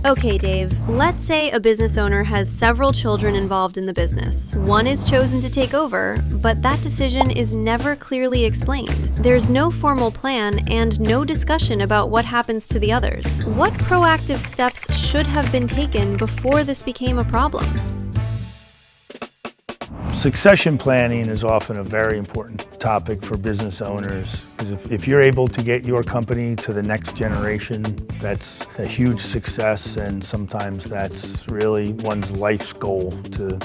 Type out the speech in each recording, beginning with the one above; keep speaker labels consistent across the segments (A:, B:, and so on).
A: Okay, Dave, let's say a business owner has several children involved in the business. One is chosen to take over, but that decision is never clearly explained. There's no formal plan and no discussion about what happens to the others. What proactive steps should have been taken before this became a problem?
B: Succession planning is often a very important topic for business owners, because if you're able to get your company to the next generation, that's a huge success, and sometimes that's really one's life's goal, to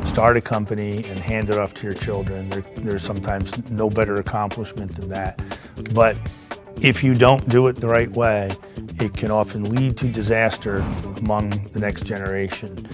B: start a company and hand it off to your children. There's sometimes no better accomplishment than that. But if you don't do it the right way, it can often lead to disaster among the next generation,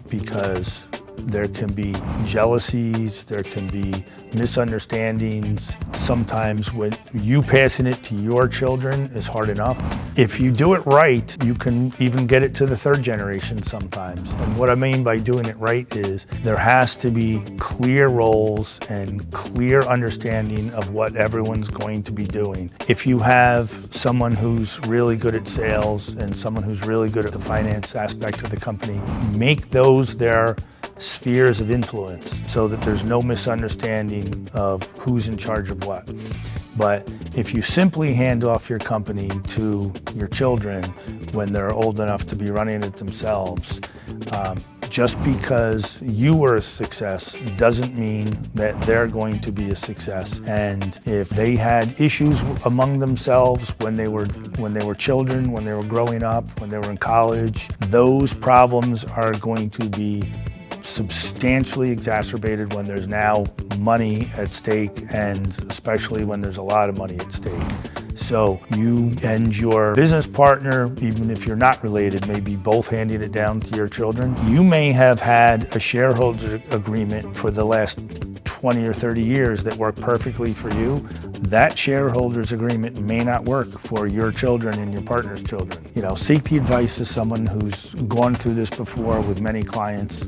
B: because there can be jealousies, there can be misunderstandings. Sometimes when you passing it to your children is hard enough. If you do it right, you can even get it to the third generation sometimes. And what I mean by doing it right is there has to be clear roles and clear understanding of what everyone's going to be doing. If you have someone who's really good at sales and someone who's really good at the finance aspect of the company, make those their spheres of influence so that there's no misunderstanding of who's in charge of what. But if you simply hand off your company to your children when they're old enough to be running it themselves, just because you were a success doesn't mean that they're going to be a success. And if they had issues among themselves when they were children, when they were growing up, when they were in college, those problems are going to be substantially exacerbated when there's now money at stake, and especially when there's a lot of money at stake. So you and your business partner, even if you're not related, may be both handing it down to your children. You may have had a shareholder agreement for the last 20 or 30 years that worked perfectly for you. That shareholders agreement may not work for your children and your partner's children. Seek the advice of someone who's gone through this before with many clients.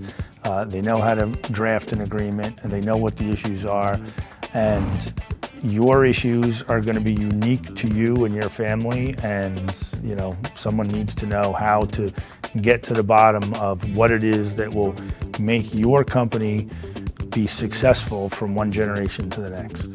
B: They know how to draft an agreement and they know what the issues are. And your issues are going to be unique to you and your family, and someone needs to know how to get to the bottom of what it is that will make your company be successful from one generation to the next.